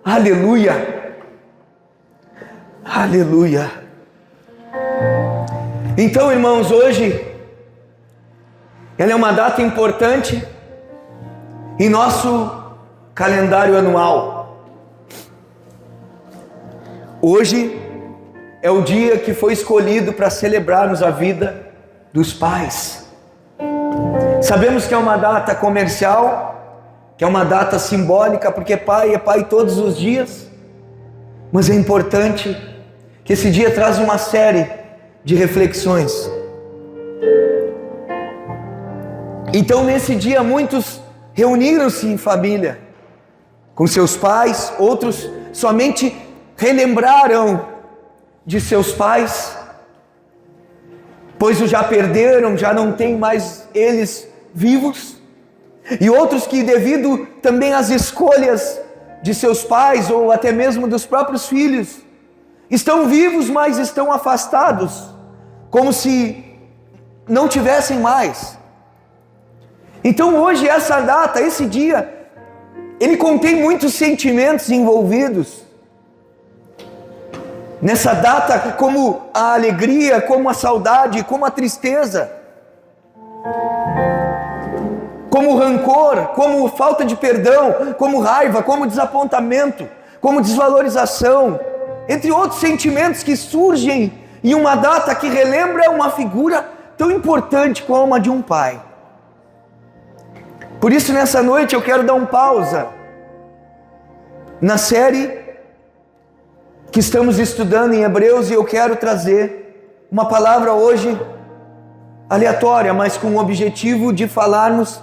Aleluia! Aleluia! Então, irmãos, hoje ela é uma data importante em nosso calendário anual. Hoje é o dia que foi escolhido para celebrarmos a vida dos pais. Sabemos que é uma data comercial, que é uma data simbólica, porque pai é pai todos os dias, mas é importante que esse dia traz uma série de reflexões. Então, nesse dia, muitos reuniram-se em família com seus pais, outros somente relembraram de seus pais, pois os já perderam, já não tem mais eles vivos, e outros que, devido também às escolhas de seus pais ou até mesmo dos próprios filhos, estão vivos, mas estão afastados, como se não tivessem mais. Então hoje, essa data, esse dia, ele contém muitos sentimentos envolvidos. Nessa data, como a alegria, como a saudade, como a tristeza, como rancor, como falta de perdão, como raiva, como desapontamento, como desvalorização, entre outros sentimentos que surgem em uma data que relembra uma figura tão importante como a de um pai. Por isso, nessa noite, eu quero dar pausa na série que estamos estudando em Hebreus, e eu quero trazer uma palavra hoje aleatória, mas com o objetivo de falarmos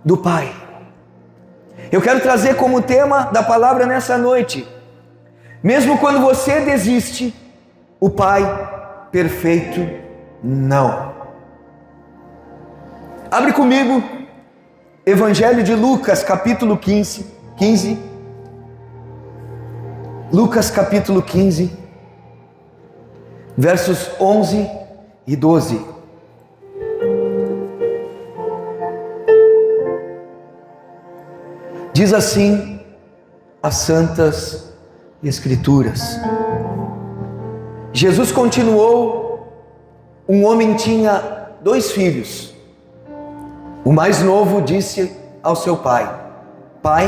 do Pai. Eu quero trazer como tema da palavra nessa noite: mesmo quando você desiste, o Pai perfeito não. Abre comigo Evangelho de Lucas, capítulo 15. Lucas capítulo 15, versos 11 e 12. Diz assim as Santas Escrituras. Jesus continuou: um homem tinha 2 filhos. O mais novo disse ao seu pai: Pai,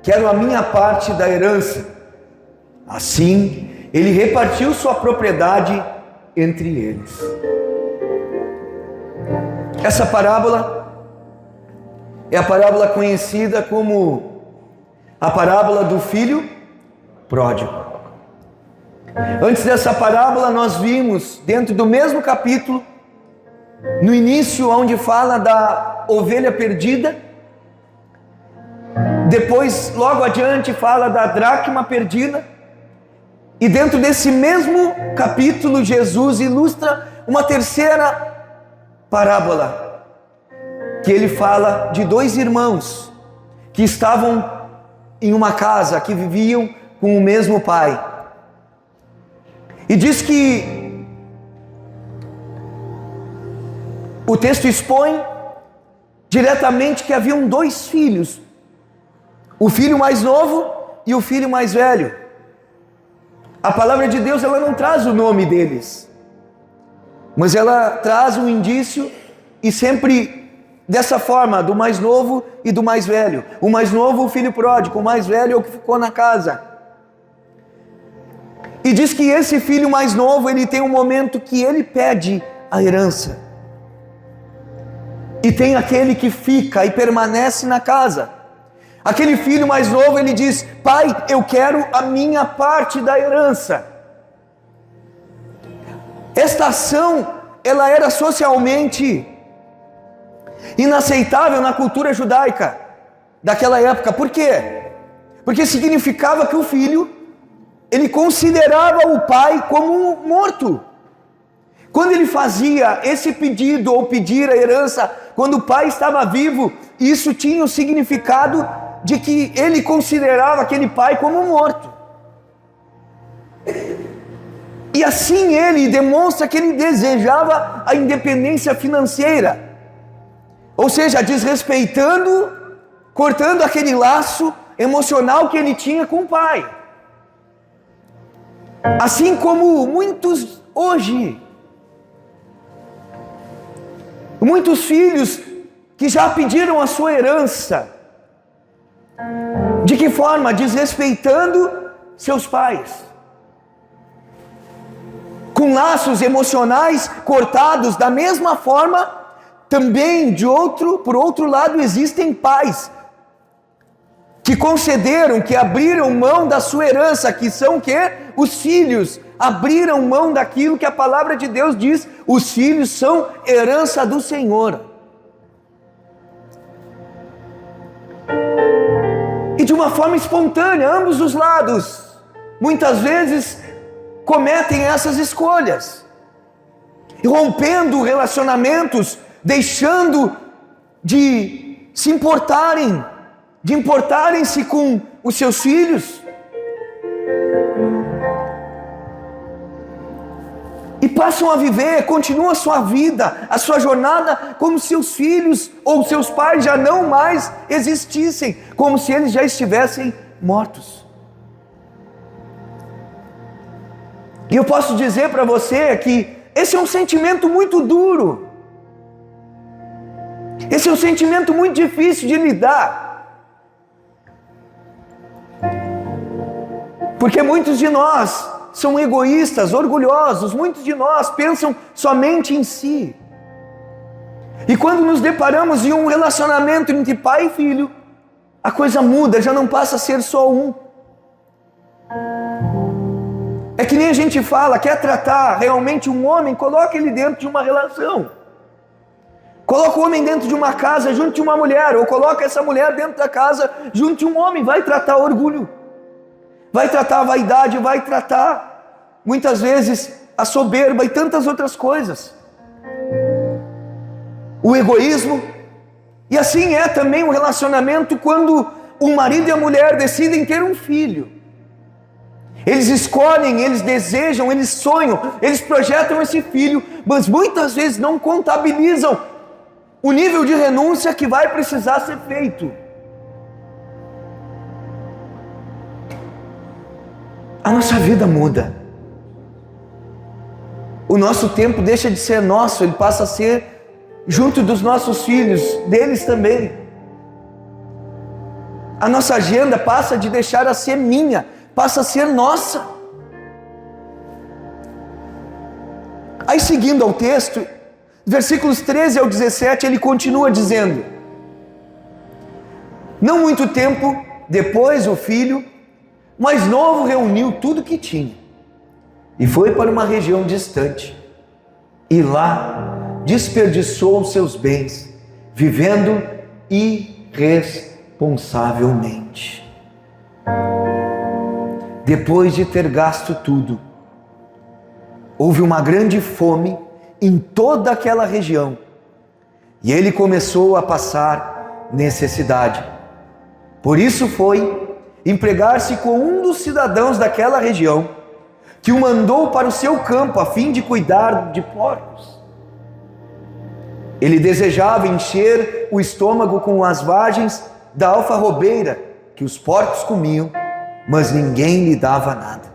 quero a minha parte da herança. Assim, ele repartiu sua propriedade entre eles. Essa parábola é a parábola conhecida como a parábola do filho pródigo. Antes dessa parábola, nós vimos, dentro do mesmo capítulo, no início, onde fala da ovelha perdida. Depois, logo adiante, fala da dracma perdida. E dentro desse mesmo capítulo, Jesus ilustra uma terceira parábola, que ele fala de 2 irmãos que estavam em uma casa, que viviam com o mesmo pai. E diz que o texto expõe diretamente que haviam 2 filhos, o filho mais novo e o filho mais velho. A palavra de Deus, ela não traz o nome deles, mas ela traz um indício, e sempre dessa forma, do mais novo e do mais velho. O mais novo, o filho pródigo; o mais velho é o que ficou na casa. E diz que esse filho mais novo, ele tem um momento que ele pede a herança, e tem aquele que fica e permanece na casa. Aquele filho mais novo, ele diz: Pai, eu quero a minha parte da herança. Esta ação, ela era socialmente inaceitável na cultura judaica daquela época. Por quê? Porque significava que o filho, ele considerava o pai como morto. Quando ele fazia esse pedido, ou pedir a herança, quando o pai estava vivo, isso tinha o significado de que ele considerava aquele pai como morto. E assim ele demonstra que ele desejava a independência financeira, ou seja, desrespeitando, cortando aquele laço emocional que ele tinha com o pai. Assim como muitos hoje, muitos filhos que já pediram a sua herança. De que forma? Desrespeitando seus pais. Com laços emocionais cortados. Da mesma forma, também por outro lado, existem pais que concederam, que abriram mão da sua herança, que são o quê? Os filhos abriram mão daquilo que a palavra de Deus diz, os filhos são herança do Senhor. E de uma forma espontânea, ambos os lados, muitas vezes cometem essas escolhas, rompendo relacionamentos, deixando de se importarem, de importarem-se com os seus filhos, e passam a viver, continuam a sua vida, a sua jornada, como se os filhos ou seus pais já não mais existissem, como se eles já estivessem mortos. E eu posso dizer para você que esse é um sentimento muito duro, esse é um sentimento muito difícil de lidar, porque muitos de nós são egoístas, orgulhosos, muitos de nós pensam somente em si. E quando nos deparamos em um relacionamento entre pai e filho, a coisa muda, já não passa a ser só um. É que nem a gente fala, quer tratar realmente um homem, coloca ele dentro de uma relação. Coloca o homem dentro de uma casa junto de uma mulher, ou coloca essa mulher dentro da casa junto de um homem, vai tratar orgulho. Vai tratar a vaidade, vai tratar, muitas vezes, a soberba e tantas outras coisas. O egoísmo. E assim é também o relacionamento quando o marido e a mulher decidem ter um filho. Eles escolhem, eles desejam, eles sonham, eles projetam esse filho, mas muitas vezes não contabilizam o nível de renúncia que vai precisar ser feito. A nossa vida muda. O nosso tempo deixa de ser nosso, ele passa a ser junto dos nossos filhos, deles também. A nossa agenda passa de deixar a ser minha, passa a ser nossa. Aí seguindo ao texto, versículos 13 ao 17, ele continua dizendo: não muito tempo depois o filho mais novo reuniu tudo que tinha e foi para uma região distante, e lá desperdiçou os seus bens, vivendo irresponsavelmente. Depois de ter gasto tudo, houve uma grande fome em toda aquela região, e ele começou a passar necessidade. Por isso foi empregar-se com um dos cidadãos daquela região, que o mandou para o seu campo a fim de cuidar de porcos. Ele desejava encher o estômago com as vagens da alfarrobeira que os porcos comiam, mas ninguém lhe dava nada.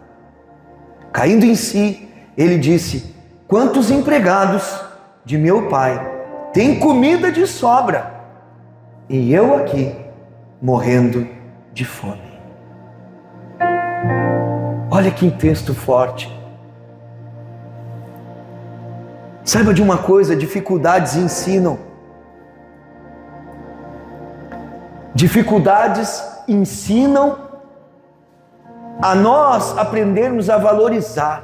Caindo em si, ele disse: quantos empregados de meu pai têm comida de sobra, e eu aqui morrendo de fome. Olha que texto forte. Saiba de uma coisa, dificuldades ensinam. Dificuldades ensinam a nós aprendermos a valorizar.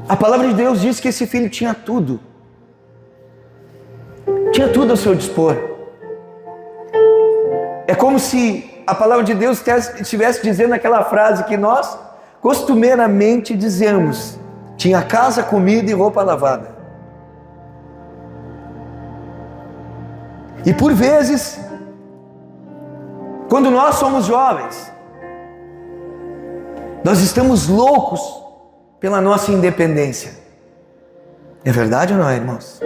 A palavra de Deus diz que esse filho tinha tudo. Tinha tudo ao seu dispor. É como se a palavra de Deus estivesse dizendo aquela frase que nós costumeiramente dizemos: tinha casa, comida e roupa lavada. E por vezes, quando nós somos jovens, nós estamos loucos pela nossa independência. É verdade ou não é, irmãos?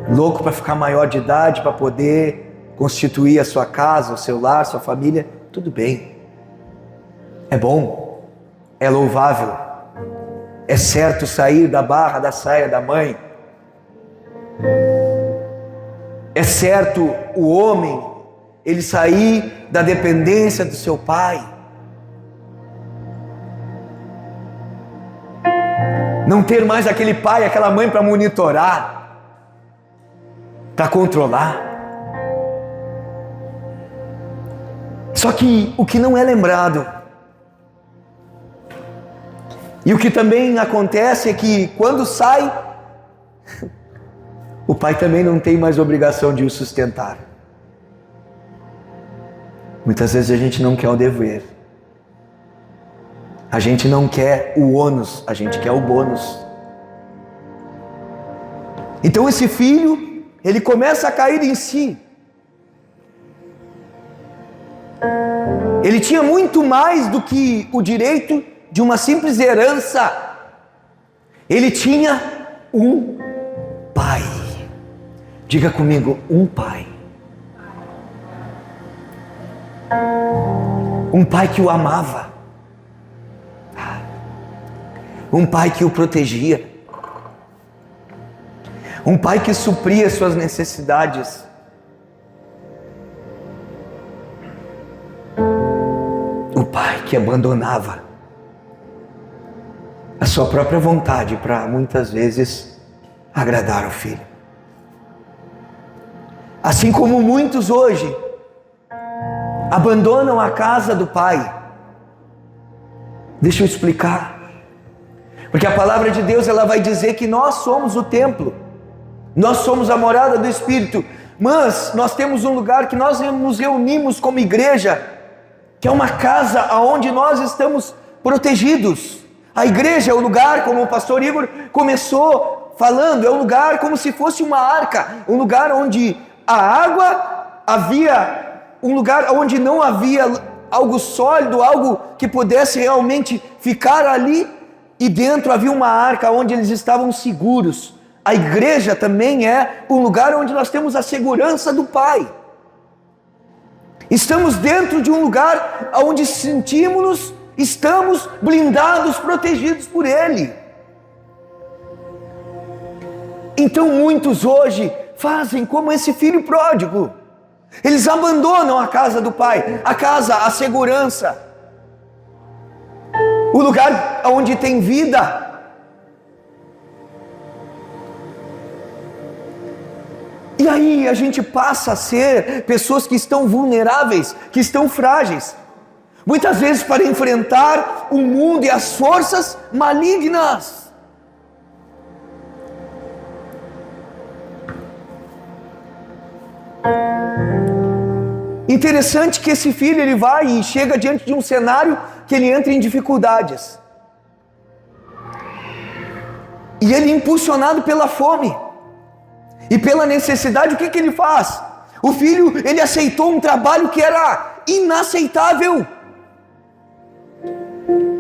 Louco para ficar maior de idade, para poder constituir a sua casa, o seu lar, sua família, tudo bem. É bom, é louvável. É certo sair da barra da saia da mãe. É certo o homem, ele sair da dependência do seu pai. Não ter mais aquele pai, aquela mãe para monitorar, para controlar. Só que o que não é lembrado, e o que também acontece é que quando sai, o pai também não tem mais obrigação de o sustentar. Muitas vezes a gente não quer o dever. A gente não quer o ônus, a gente quer o bônus. Então esse filho, ele começa a cair em si. Ele tinha muito mais do que o direito de uma simples herança. Ele tinha um pai. Diga comigo, um pai. Um pai que o amava. Um pai que o protegia. Um pai que supria suas necessidades. O pai que abandonava a sua própria vontade para muitas vezes agradar o filho. Assim como muitos hoje abandonam a casa do pai. Deixa eu explicar. Porque a palavra de Deus, ela vai dizer que nós somos o templo. Nós somos a morada do Espírito. Mas nós temos um lugar que nós nos reunimos como igreja, que é uma casa onde nós estamos protegidos. A igreja é o lugar, como o pastor Igor começou falando, é um lugar como se fosse uma arca, um lugar onde a água havia, um lugar onde não havia algo sólido, algo que pudesse realmente ficar ali, e dentro havia uma arca onde eles estavam seguros. A igreja também é um lugar onde nós temos a segurança do Pai. Estamos dentro de um lugar onde sentimos-nos, estamos blindados, protegidos por Ele. Então muitos hoje fazem como esse filho pródigo. Eles abandonam a casa do pai, a casa, a segurança, o lugar onde tem vida. E aí a gente passa a ser pessoas que estão vulneráveis, que estão frágeis. Muitas vezes para enfrentar o mundo e as forças malignas. Interessante que esse filho, ele vai e chega diante de um cenário que ele entra em dificuldades. E ele, impulsionado pela fome e pela necessidade, o que ele faz? O filho, ele aceitou um trabalho que era inaceitável,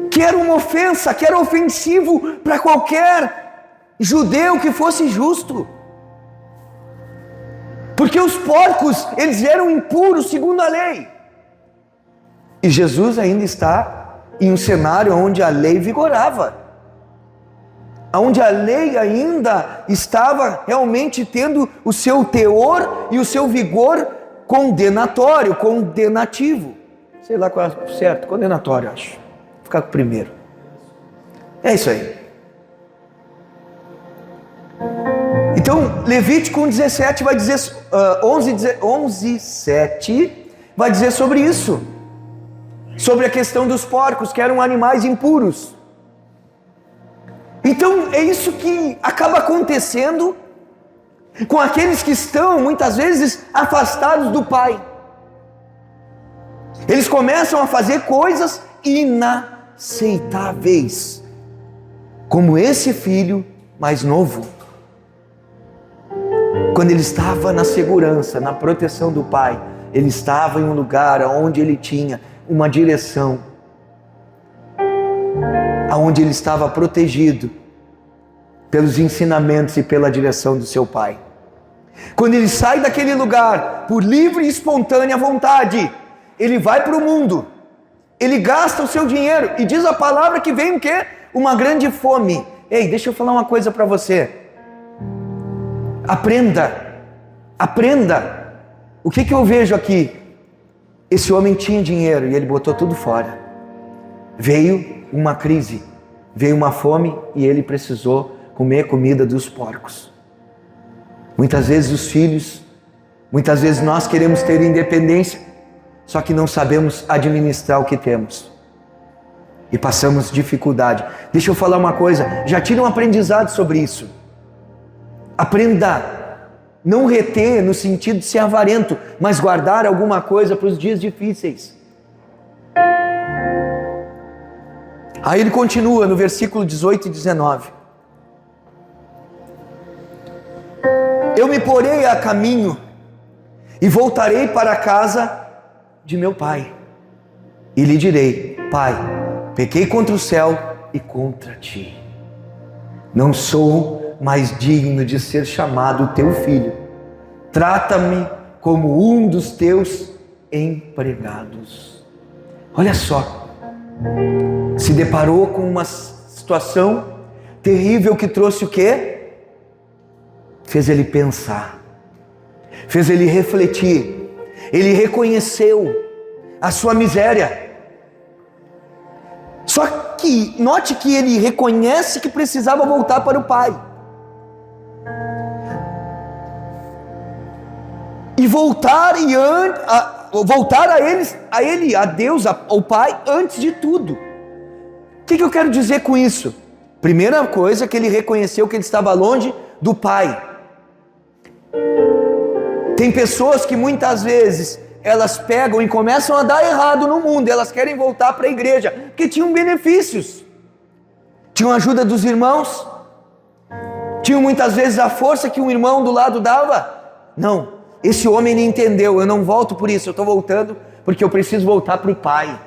que era uma ofensa, que era ofensivo para qualquer judeu que fosse justo. Porque os porcos, eles eram impuros segundo a lei. E Jesus ainda está em um cenário onde a lei vigorava, onde a lei ainda estava realmente tendo o seu teor e o seu vigor condenatório, condenativo. Sei lá qual é o certo, condenatório, acho. Vou ficar com o primeiro. É isso aí. Então, Levítico 17 vai dizer, 11:7 vai dizer sobre isso. Sobre a questão dos porcos, que eram animais impuros. Então, é isso que acaba acontecendo com aqueles que estão, muitas vezes, afastados do Pai. Eles começam a fazer coisas inaceitáveis, como esse filho mais novo. Quando ele estava na segurança, na proteção do Pai, ele estava em um lugar onde ele tinha uma direção, onde ele estava protegido pelos ensinamentos e pela direção do seu Pai. Quando ele sai daquele lugar por livre e espontânea vontade, ele vai para o mundo, ele gasta o seu dinheiro, e diz a palavra que vem o quê? Uma grande fome. Ei, deixa eu falar uma coisa para você. Aprenda. O que eu vejo aqui? Esse homem tinha dinheiro e ele botou tudo fora. Veio uma crise, veio uma fome e ele precisou comer comida dos porcos. Muitas vezes os filhos, muitas vezes nós queremos ter independência, só que não sabemos administrar o que temos e passamos dificuldade. Deixa eu falar uma coisa, já tire um aprendizado sobre isso. Aprenda. Não reter no sentido de ser avarento, mas guardar alguma coisa para os dias difíceis. Aí ele continua no versículo 18 e 19. Eu me porei a caminho e voltarei para a casa de meu pai. E lhe direi: Pai, pequei contra o céu e contra ti. Não sou mais digno de ser chamado teu filho. Trata-me como um dos teus empregados. Olha só, se deparou com uma situação terrível que trouxe o quê? Fez ele pensar, fez ele refletir, ele reconheceu a sua miséria. Só que note que ele reconhece que precisava voltar para o pai. E voltar a Deus, ao Pai, antes de tudo. O que eu quero dizer com isso? Primeira coisa é que ele reconheceu que ele estava longe do Pai. Tem pessoas que muitas vezes elas pegam e começam a dar errado no mundo, elas querem voltar para a igreja, porque tinham benefícios, tinham ajuda dos irmãos, tinham muitas vezes a força que um irmão do lado dava. Não. Esse homem ele entendeu, eu não volto por isso, eu estou voltando porque eu preciso voltar para o Pai.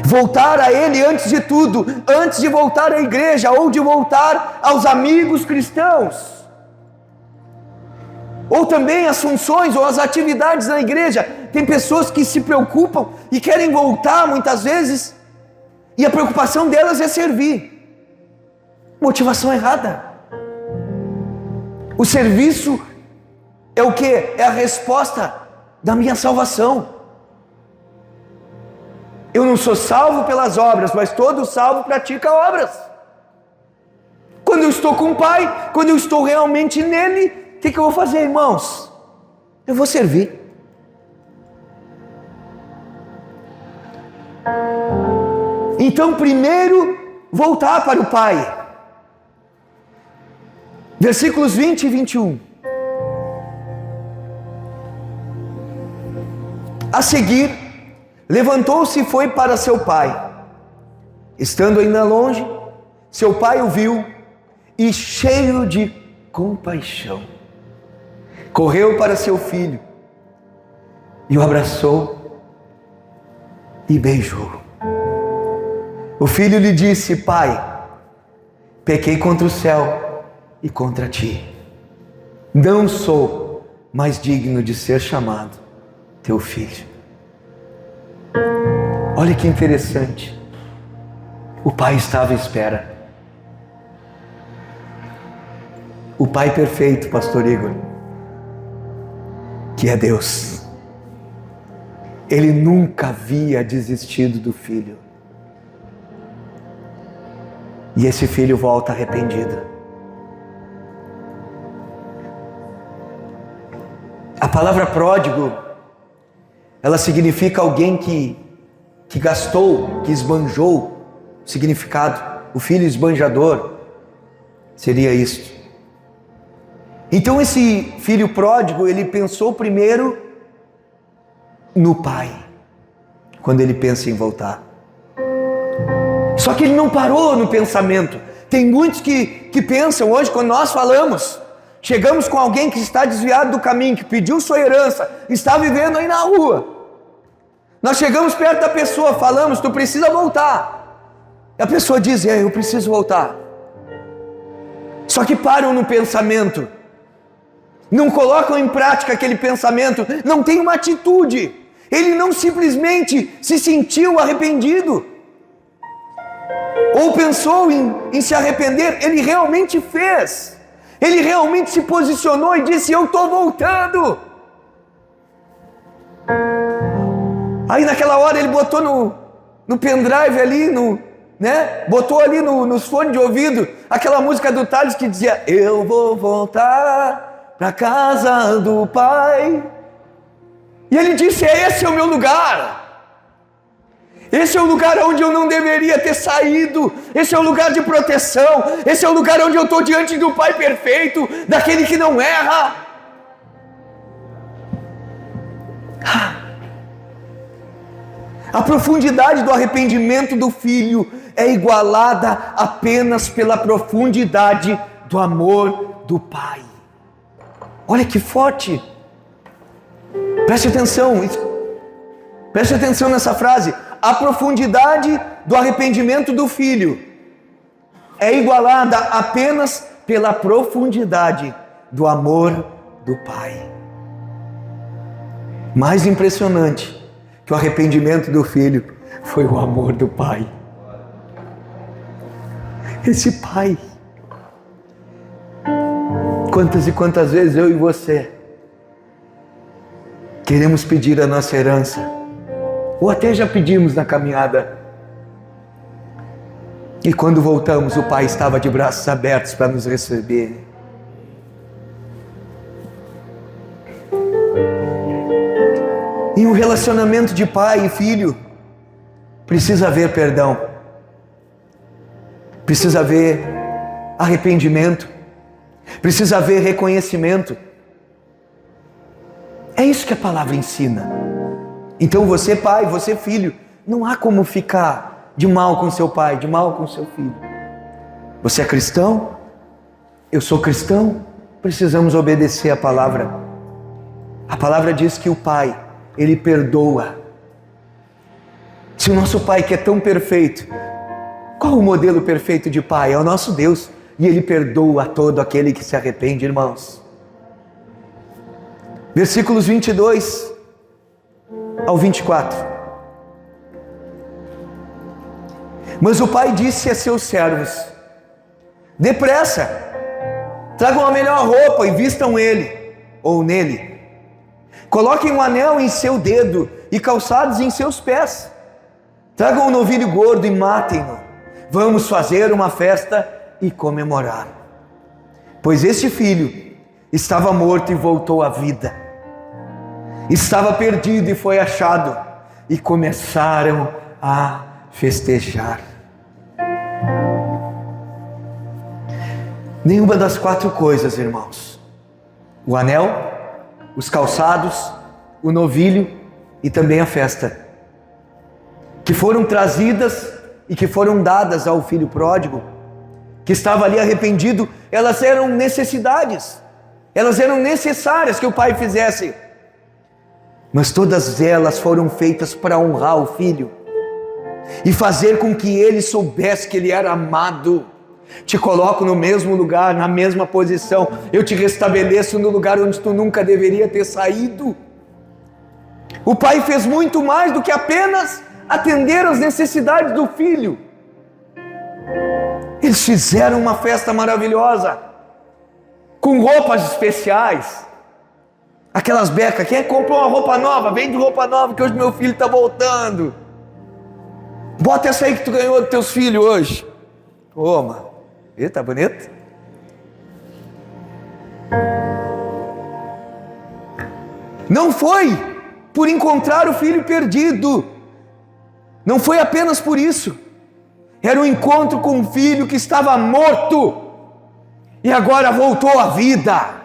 Voltar a Ele antes de tudo, antes de voltar à igreja ou de voltar aos amigos cristãos. Ou também as funções ou as atividades na igreja. Tem pessoas que se preocupam e querem voltar muitas vezes, e a preocupação delas é servir. Motivação errada. O serviço é o que? É a resposta da minha salvação. Eu não sou salvo pelas obras, mas todo salvo pratica obras. Quando eu estou com o Pai, quando eu estou realmente nele, o que eu vou fazer, irmãos? Eu vou servir. Então, primeiro, voltar para o Pai. Versículos 20 e 21. A seguir, levantou-se e foi para seu pai. Estando ainda longe, seu pai o viu e, cheio de compaixão, correu para seu filho e o abraçou e beijou. O filho lhe disse: Pai, pequei contra o céu e contra ti. Não sou mais digno de ser chamado teu filho. Olha que interessante. O pai estava à espera. O pai perfeito, pastor Igor, que é Deus, ele nunca havia desistido do filho. E esse filho volta arrependido. A palavra pródigo, ela significa alguém que gastou, que esbanjou. Significado, o filho esbanjador seria isto. Então esse filho pródigo, ele pensou primeiro no pai, quando ele pensa em voltar. Só que ele não parou no pensamento. Tem muitos que pensam hoje, quando nós falamos, chegamos com alguém que está desviado do caminho, que pediu sua herança, está vivendo aí na rua. Nós chegamos perto da pessoa, falamos: tu precisa voltar. E a pessoa diz: eu preciso voltar. Só que param no pensamento. não colocam em prática aquele pensamento, não tem uma atitude. Ele não simplesmente se sentiu arrependido, ou pensou em se arrepender, ele realmente fez. Ele realmente se posicionou e disse: eu estou voltando. Aí naquela hora ele botou no pendrive ali, botou ali nos fones de ouvido aquela música do Thales que dizia: eu vou voltar para casa do Pai. E ele disse: esse é o meu lugar. Esse é o lugar onde eu não deveria ter saído. Esse é o lugar de proteção. Esse é o lugar onde eu estou diante do Pai perfeito, daquele que não erra. A profundidade do arrependimento do filho é igualada apenas pela profundidade do amor do Pai. Olha que forte. Preste atenção nessa frase. A profundidade do arrependimento do filho é igualada apenas pela profundidade do amor do Pai. Mais impressionante que o arrependimento do filho foi o amor do Pai. Esse Pai. Quantas e quantas vezes eu e você queremos pedir a nossa herança, ou até já pedimos na caminhada, e quando voltamos o Pai estava de braços abertos para nos receber. Em um relacionamento de pai e filho, precisa haver perdão, precisa haver arrependimento, precisa haver reconhecimento. É isso que a palavra ensina. Então você pai, você filho, não há como ficar de mal com seu pai, de mal com seu filho. Você é cristão, eu sou cristão, precisamos obedecer a palavra. A palavra diz que o Pai, Ele perdoa. Se o nosso Pai, que é tão perfeito, qual o modelo perfeito de Pai? É o nosso Deus, e Ele perdoa a todo aquele que se arrepende, irmãos. Versículos 22 ao 24. Mas o pai disse a seus servos: depressa, tragam a melhor roupa e vistam ele, ou nele. Coloquem um anel em seu dedo e calçados em seus pés. Tragam um novilho gordo e matem-no. Vamos fazer uma festa e comemorar. Pois este filho estava morto e voltou à vida. Estava perdido e foi achado. E começaram a festejar. Nenhuma das quatro coisas, irmãos, o anel, os calçados, o novilho e também a festa, que foram trazidas e que foram dadas ao filho pródigo, que estava ali arrependido, elas eram necessidades, elas eram necessárias que o pai fizesse, mas todas elas foram feitas para honrar o filho e fazer com que ele soubesse que ele era amado. Te coloco no mesmo lugar, na mesma posição, eu te restabeleço no lugar onde tu nunca deveria ter saído. O pai fez muito mais do que apenas atender às necessidades do filho. Eles fizeram uma festa maravilhosa, com roupas especiais, aquelas becas. Quem comprou uma roupa nova? Vende roupa nova que hoje meu filho está voltando. Bota essa aí que tu ganhou dos teus filhos hoje. Toma. E tá bonito? Não foi por encontrar o filho perdido, não foi apenas por isso. Era um encontro com um filho que estava morto e agora voltou à vida.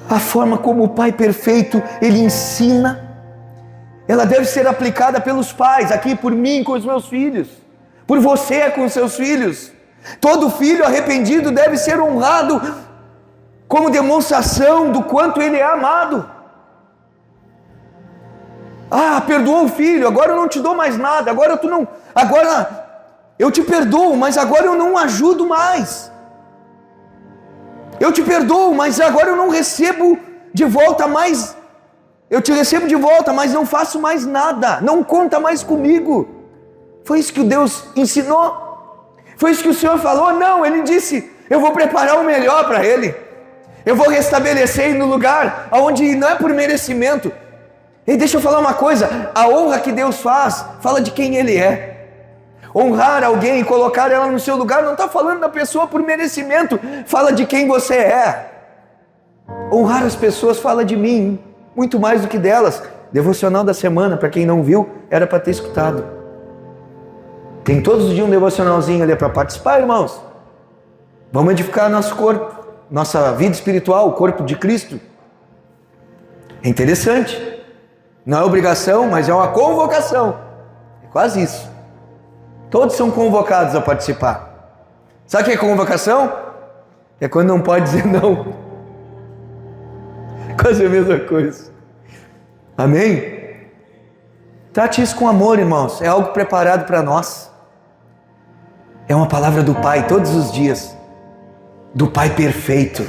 A forma como o Pai perfeito Ele ensina, ela deve ser aplicada pelos pais, aqui por mim com os meus filhos, por você com os seus filhos. Todo filho arrependido deve ser honrado como demonstração do quanto ele é amado. Ah, perdoou o filho, agora eu não te dou mais nada, agora eu te perdoo, mas agora eu não ajudo mais. Eu te perdoo, mas agora eu não recebo de volta mais. Eu te recebo de volta, mas não faço mais nada. Não conta mais comigo. Foi isso que Deus ensinou? Foi isso que o Senhor falou? Não, Ele disse, eu vou preparar o melhor para ele. Eu vou restabelecer ele no lugar onde não é por merecimento. E deixa eu falar uma coisa, a honra que Deus faz, fala de quem Ele é. Honrar alguém e colocar ela no seu lugar, não está falando da pessoa por merecimento, fala de quem você é. Honrar as pessoas fala de mim, muito mais do que delas. Devocional da semana, para quem não viu, era para ter escutado. Tem todos os dias um devocionalzinho ali para participar, irmãos. Vamos edificar nosso corpo, nossa vida espiritual, o corpo de Cristo. É interessante. Não é obrigação, mas é uma convocação. É quase isso. Todos são convocados a participar. Sabe o que é convocação? É quando não pode dizer não. É quase a mesma coisa. Amém? Trate isso com amor, irmãos. É algo preparado para nós. É uma palavra do Pai todos os dias. Do Pai perfeito.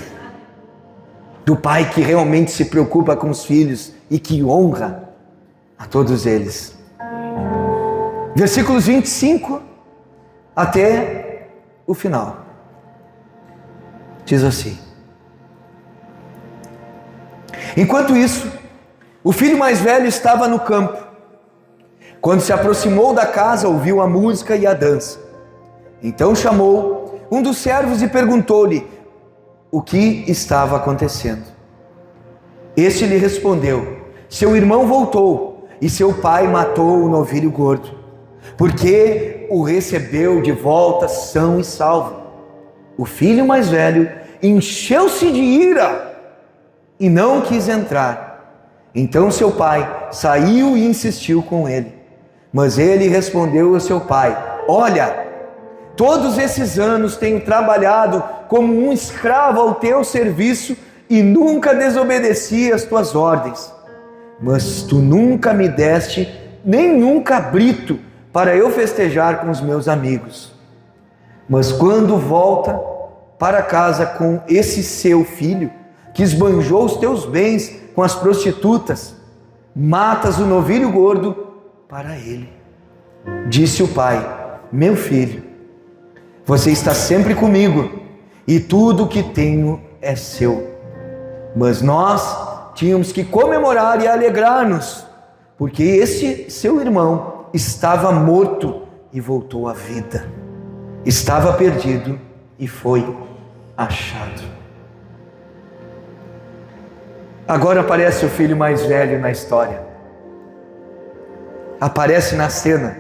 Do Pai que realmente se preocupa com os filhos e que honra a todos eles. Versículos 25 até o final. Diz assim: enquanto isso, o filho mais velho estava no campo. Quando se aproximou da casa, ouviu a música e a dança. Então chamou um dos servos e perguntou-lhe o que estava acontecendo. Este lhe respondeu: seu irmão voltou e seu pai matou o novilho gordo, porque o recebeu de volta são e salvo. O filho mais velho encheu-se de ira e não quis entrar. Então seu pai saiu e insistiu com ele. Mas ele respondeu ao seu pai: olha, todos esses anos tenho trabalhado como um escravo ao teu serviço e nunca desobedeci às tuas ordens. Mas tu nunca me deste nenhum cabrito para eu festejar com os meus amigos. Mas quando volta para casa com esse seu filho, que esbanjou os teus bens com as prostitutas, matas o novilho gordo para ele. Disse o pai: meu filho, você está sempre comigo e tudo o que tenho é seu. Mas nós tínhamos que comemorar e alegrar-nos, porque esse seu irmão estava morto e voltou à vida. Estava perdido e foi achado. Agora aparece o filho mais velho na história. Aparece na cena.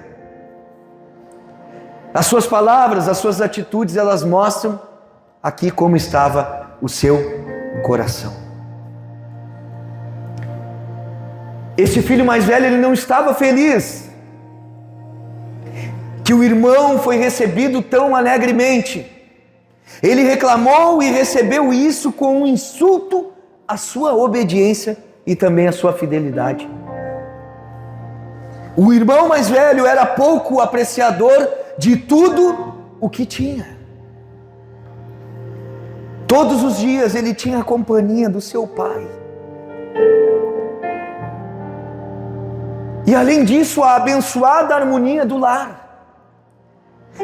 As suas palavras, as suas atitudes, elas mostram aqui como estava o seu coração. Esse filho mais velho, ele não estava feliz que o irmão foi recebido tão alegremente. Ele reclamou e recebeu isso com um insulto à sua obediência e também à sua fidelidade. O irmão mais velho era pouco apreciador de tudo o que tinha. Todos os dias ele tinha a companhia do seu pai. E além disso, a abençoada harmonia do lar.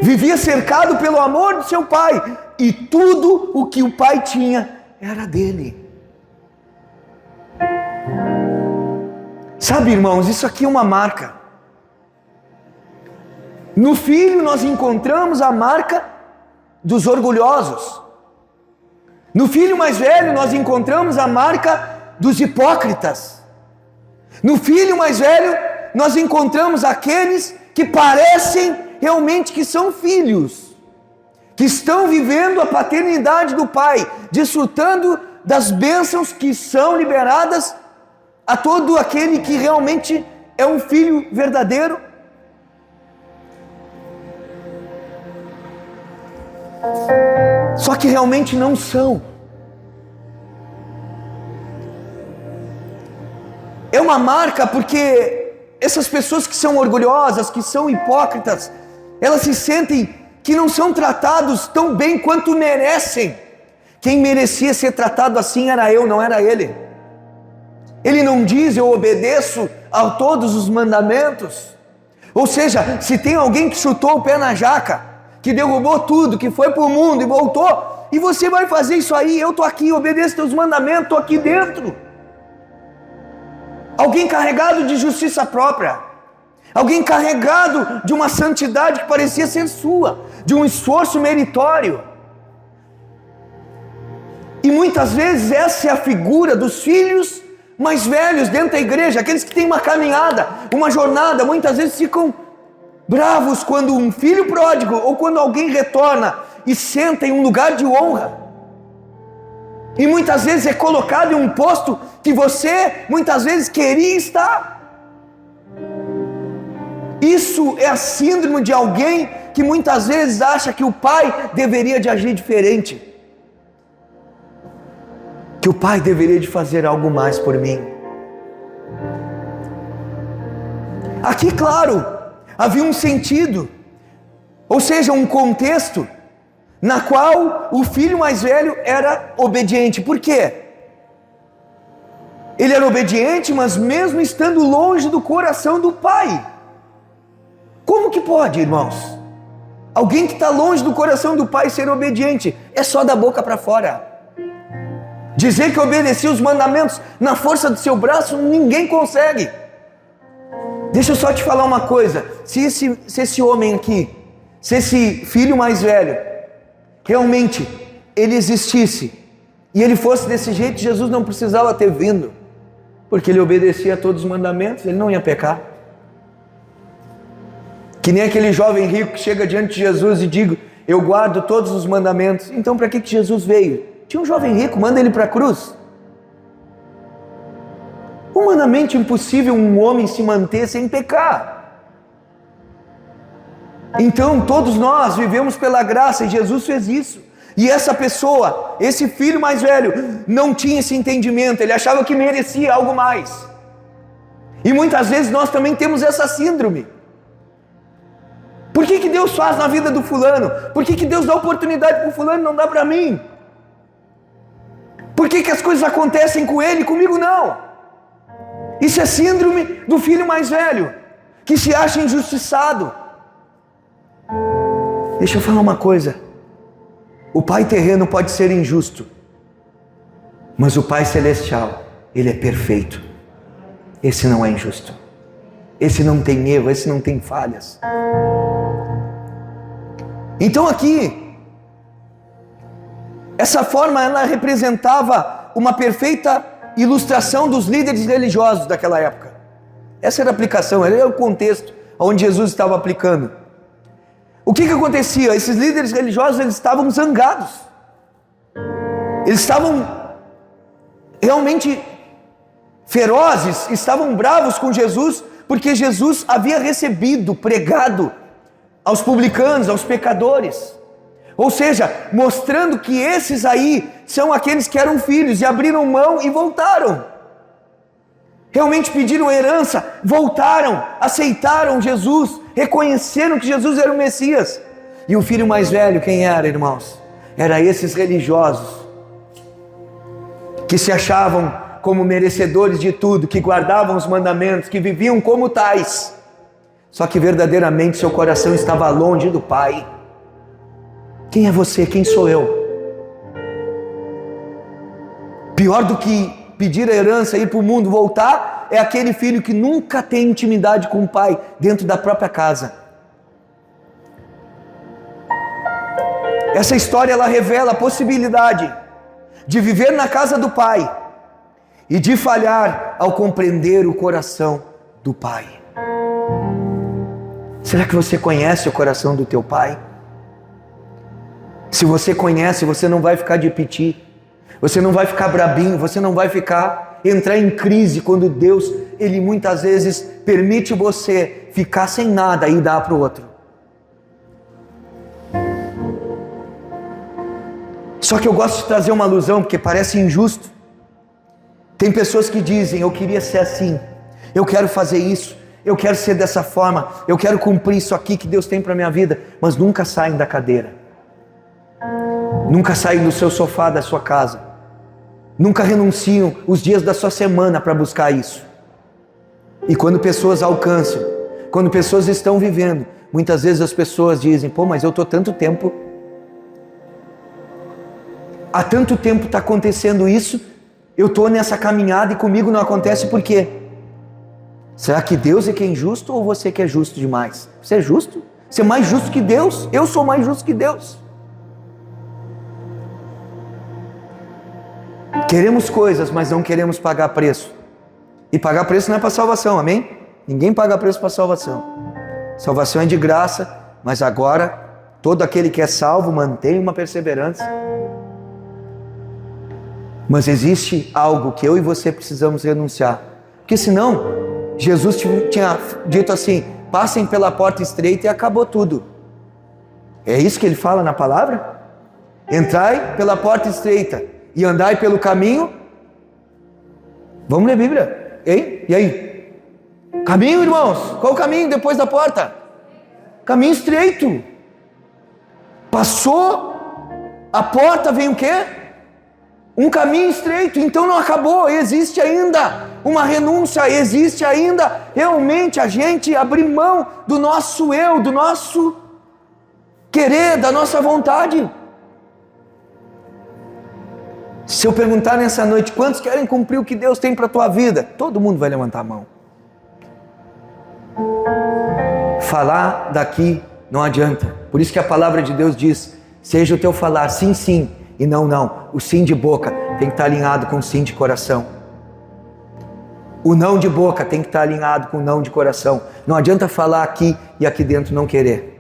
Vivia cercado pelo amor do seu pai, e tudo o que o pai tinha era dele. Sabe, irmãos, isso aqui é uma marca. No filho nós encontramos a marca dos orgulhosos. No filho mais velho nós encontramos a marca dos hipócritas. No filho mais velho nós encontramos aqueles que parecem realmente que são filhos, que estão vivendo a paternidade do pai, desfrutando das bênçãos que são liberadas a todo aquele que realmente é um filho verdadeiro. Só que realmente não são. É uma marca porque essas pessoas que são orgulhosas, que são hipócritas, Elas se sentem que não são tratados tão bem quanto merecem. Quem merecia ser tratado assim era eu, não era ele. Ele não diz: eu obedeço a todos os mandamentos. Ou seja, se tem alguém que chutou o pé na jaca, que derrubou tudo, que foi para o mundo e voltou, e você vai fazer isso aí, eu estou aqui, obedeço teus mandamentos, estou aqui dentro. Alguém carregado de justiça própria, alguém carregado de uma santidade que parecia ser sua, de um esforço meritório. E muitas vezes essa é a figura dos filhos mais velhos dentro da igreja, aqueles que têm uma caminhada, uma jornada. Muitas vezes ficam bravos quando um filho pródigo ou quando alguém retorna e senta em um lugar de honra. E muitas vezes é colocado em um posto que você muitas vezes queria estar. Isso é a síndrome de alguém que muitas vezes acha que o pai deveria de agir diferente, que o pai deveria de fazer algo mais por mim. Aqui, claro, havia um sentido, ou seja, um contexto na qual o filho mais velho era obediente. Por quê? Ele era obediente, mas mesmo estando longe do coração do pai. Como que pode, irmãos? Alguém que está longe do coração do pai ser obediente? É só da boca para fora. Dizer que obedecia os mandamentos na força do seu braço, ninguém consegue. Deixa eu só te falar uma coisa. Se esse homem aqui, se esse filho mais velho, realmente ele existisse, e ele fosse desse jeito, Jesus não precisava ter vindo, porque ele obedecia a todos os mandamentos, ele não ia pecar. Que nem aquele jovem rico que chega diante de Jesus e diz: eu guardo todos os mandamentos. Então para que Jesus veio? Tinha um jovem rico, manda ele para a cruz. Humanamente impossível um homem se manter sem pecar. Então todos nós vivemos pela graça e Jesus fez isso. E essa pessoa, esse filho mais velho, não tinha esse entendimento, ele achava que merecia algo mais. E muitas vezes nós também temos essa síndrome. Por que Deus faz na vida do fulano? Por que Deus dá oportunidade para o fulano e não dá para mim? Por que as coisas acontecem com ele e comigo não? Isso é síndrome do filho mais velho, que se acha injustiçado. Deixa eu falar uma coisa. O pai terreno pode ser injusto, mas o pai celestial, ele é perfeito. Esse não é injusto. Esse não tem erro, esse não tem falhas. Então aqui, essa forma ela representava uma perfeita ilustração dos líderes religiosos daquela época. Essa era a aplicação, era o contexto onde Jesus estava aplicando. O que acontecia? Esses líderes religiosos, eles estavam zangados. Eles estavam realmente ferozes, estavam bravos com Jesus, porque Jesus havia recebido, pregado aos publicanos, aos pecadores. Ou seja, mostrando que esses aí são aqueles que eram filhos e abriram mão e voltaram. Realmente pediram herança, voltaram, aceitaram Jesus, reconheceram que Jesus era o Messias. E o filho mais velho, quem era, irmãos? Era esses religiosos, que se achavam como merecedores de tudo, que guardavam os mandamentos, que viviam como tais. Só que verdadeiramente seu coração estava longe do Pai. Quem é você? Quem sou eu? Pior do que pedir a herança, ir para o mundo, voltar, é aquele filho que nunca tem intimidade com o pai, dentro da própria casa. Essa história ela revela a possibilidade de viver na casa do pai e de falhar ao compreender o coração do pai. Será que você conhece o coração do teu pai? Se você conhece, você não vai ficar de piti, você não vai ficar brabinho, você não vai entrar em crise quando Deus, Ele muitas vezes permite você ficar sem nada e dar para o outro. Só que eu gosto de trazer uma alusão, porque parece injusto. Tem pessoas que dizem: eu queria ser assim, eu quero fazer isso, eu quero ser dessa forma, eu quero cumprir isso aqui que Deus tem para a minha vida, mas nunca saem da cadeira, nunca saem do seu sofá, da sua casa, nunca renunciam os dias da sua semana para buscar isso. E quando pessoas alcançam, quando pessoas estão vivendo, muitas vezes as pessoas dizem: pô, mas eu estou tanto tempo, há tanto tempo está acontecendo isso, eu estou nessa caminhada e comigo não acontece, por quê? Será que Deus é que é injusto ou você que é justo demais? Você é justo? Você é mais justo que Deus? Eu sou mais justo que Deus. Queremos coisas, mas não queremos pagar preço. E pagar preço não é para salvação, amém? Ninguém paga preço para salvação. Salvação é de graça, mas agora todo aquele que é salvo mantém uma perseverança. Mas existe algo que eu e você precisamos renunciar. Porque senão, Jesus tinha dito assim: passem pela porta estreita e acabou tudo. É isso que ele fala na palavra? Entrai pela porta estreita e andai pelo caminho. Vamos ler a Bíblia, hein? E aí? Caminho, irmãos? Qual o caminho depois da porta? Caminho estreito. Passou a porta, vem o quê? Um caminho estreito. Então não acabou, existe ainda uma renúncia, existe ainda realmente a gente abrir mão do nosso eu, do nosso querer, da nossa vontade. Se eu perguntar nessa noite, quantos querem cumprir o que Deus tem para a tua vida? Todo mundo vai levantar a mão. Falar daqui não adianta. Por isso que a palavra de Deus diz: seja o teu falar sim, sim, e não, não. O sim de boca tem que estar alinhado com o sim de coração. O não de boca tem que estar alinhado com o não de coração. Não adianta falar aqui e aqui dentro não querer.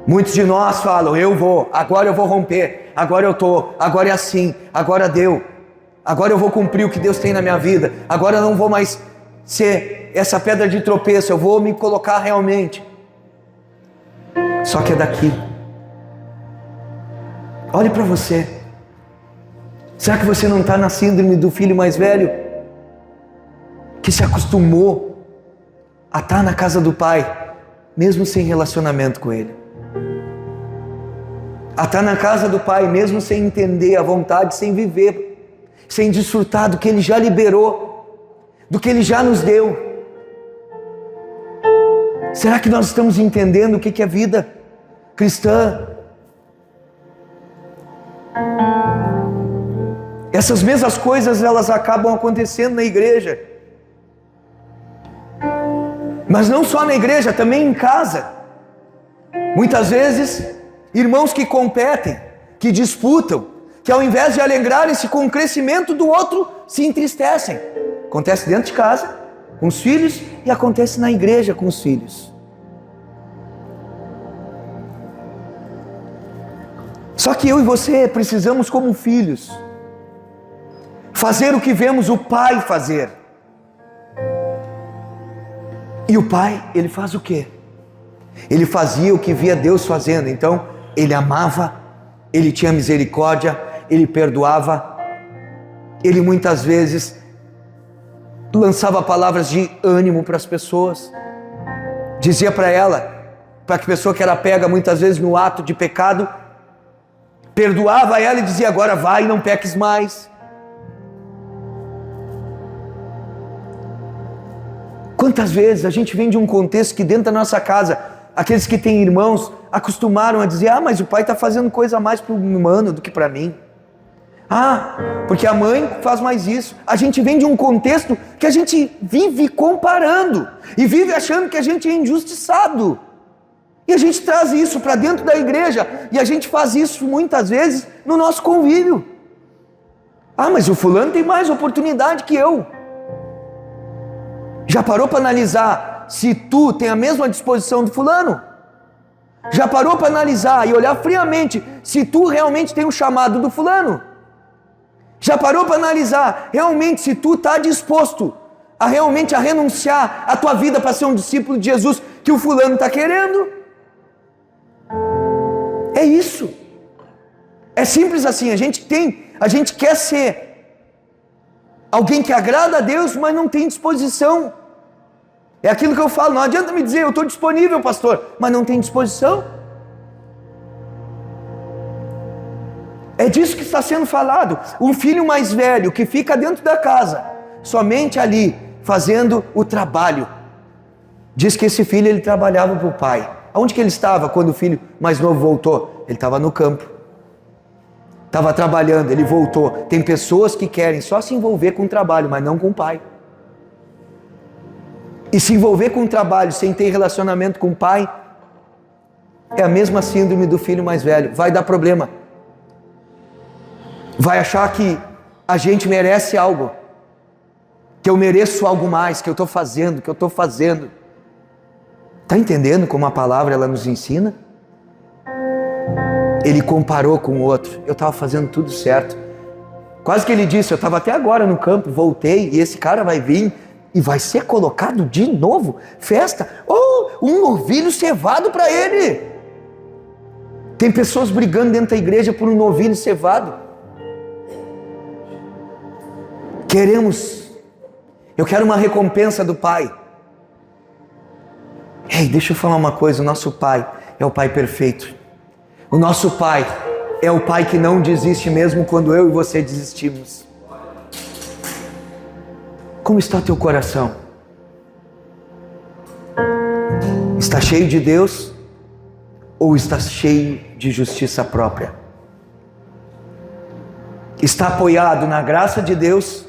Muitos de nós falam: agora eu vou romper, agora é assim, agora deu, agora eu vou cumprir o que Deus tem na minha vida, agora eu não vou mais ser essa pedra de tropeço, eu vou me colocar realmente. Só que é daqui. Olhe para você. Será que você não está na síndrome do filho mais velho? Que se acostumou a estar na casa do pai, mesmo sem relacionamento com ele. A estar na casa do pai, mesmo sem entender a vontade, sem viver, sem desfrutar do que ele já liberou, do que ele já nos deu. Será que nós estamos entendendo o que é vida cristã? Essas mesmas coisas, elas acabam acontecendo na igreja. Mas não só na igreja, também em casa. Muitas vezes, irmãos que competem, que disputam, que ao invés de alegrarem-se com o crescimento do outro, se entristecem. Acontece dentro de casa, com os filhos, e acontece na igreja com os filhos. Só que eu e você precisamos, como filhos, fazer o que vemos o pai fazer. E o pai, ele faz o quê? Ele fazia o que via Deus fazendo. Então, ele amava, ele tinha misericórdia, ele perdoava, ele muitas vezes lançava palavras de ânimo para as pessoas, dizia para ela, para a pessoa que era pega muitas vezes no ato de pecado, perdoava ela e dizia: agora vai e não peques mais. Quantas vezes a gente vem de um contexto que dentro da nossa casa, aqueles que têm irmãos acostumaram a dizer: ah, mas o pai está fazendo coisa mais para o humano do que para mim. Ah, porque a mãe faz mais isso. A gente vem de um contexto que a gente vive comparando e vive achando que a gente é injustiçado. E a gente traz isso para dentro da igreja e a gente faz isso muitas vezes no nosso convívio. Ah, mas o fulano tem mais oportunidade que eu. Já parou para analisar se tu tem a mesma disposição do fulano? Já parou para analisar e olhar friamente se tu realmente tem o chamado do fulano? Já parou para analisar realmente se tu está disposto a realmente a renunciar a tua vida para ser um discípulo de Jesus que o fulano está querendo? É isso. É simples assim. A gente quer ser Alguém que agrada a Deus, mas não tem disposição. É aquilo que eu falo, não adianta me dizer, eu estou disponível, pastor, mas não tem disposição. É disso que está sendo falado. Um filho mais velho que fica dentro da casa, somente ali, fazendo o trabalho. Diz que esse filho, ele trabalhava para o pai. Aonde que ele estava quando o filho mais novo voltou? Ele estava no campo. Estava trabalhando, ele voltou. Tem pessoas que querem só se envolver com o trabalho, mas não com o pai. E se envolver com o trabalho sem ter relacionamento com o pai, é a mesma síndrome do filho mais velho. Vai dar problema. Vai achar que a gente merece algo. Que eu mereço algo mais, que eu estou fazendo, Está entendendo como a palavra ela nos ensina? Ele comparou com o outro. Eu estava fazendo tudo certo. Quase que ele disse, eu estava até agora no campo, voltei, e esse cara vai vir e vai ser colocado de novo. Festa. Oh, um novilho cevado para ele. Tem pessoas brigando dentro da igreja por um novilho cevado. Eu quero uma recompensa do Pai. Ei, deixa eu falar uma coisa, o nosso Pai é o Pai perfeito. O nosso Pai é o Pai que não desiste mesmo quando eu e você desistimos. Como está teu coração? Está cheio de Deus ou está cheio de justiça própria? Está apoiado na graça de Deus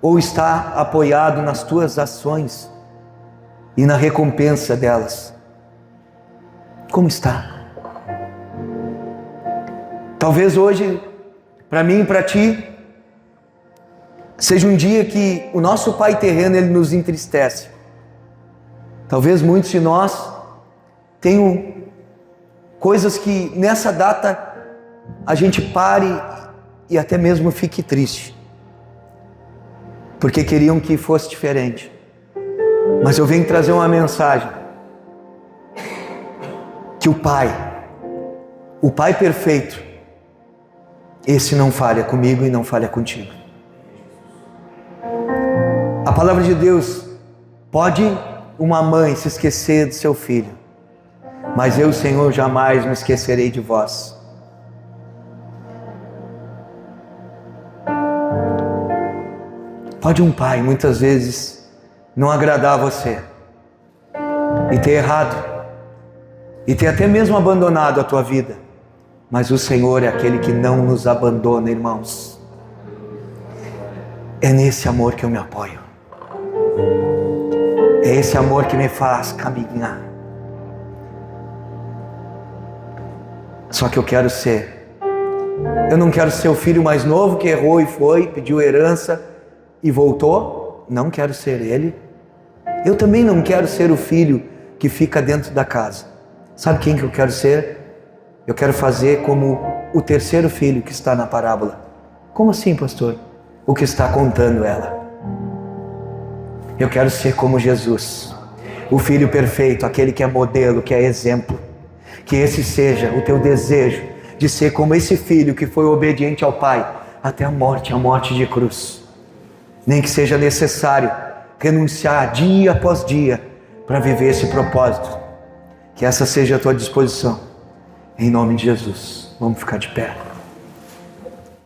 ou está apoiado nas tuas ações e na recompensa delas? Como está? Talvez hoje, para mim e para ti, seja um dia que o nosso Pai terreno, ele nos entristece. Talvez muitos de nós tenham coisas que nessa data a gente pare e até mesmo fique triste, porque queriam que fosse diferente. Mas eu venho trazer uma mensagem, que o Pai perfeito, esse não falha comigo e não falha contigo. A palavra de Deus, pode uma mãe se esquecer do seu filho, mas eu, Senhor, jamais me esquecerei de vós. Pode um pai, muitas vezes, não agradar você, e ter errado, e ter até mesmo abandonado a tua vida, mas o Senhor é aquele que não nos abandona, irmãos. É nesse amor que eu me apoio. É esse amor que me faz caminhar. Só que eu não quero ser o filho mais novo que errou e foi, pediu herança e voltou. Não quero ser ele. Eu também não quero ser o filho que fica dentro da casa. Sabe quem que eu quero ser? Eu quero fazer como o terceiro filho que está na parábola. Como assim, pastor? O que está contando ela. Eu quero ser como Jesus, o filho perfeito, aquele que é modelo, que é exemplo. Que esse seja o teu desejo de ser como esse filho que foi obediente ao Pai até a morte de cruz. Nem que seja necessário renunciar dia após dia para viver esse propósito. Que essa seja a tua disposição. Em nome de Jesus. Vamos ficar de pé.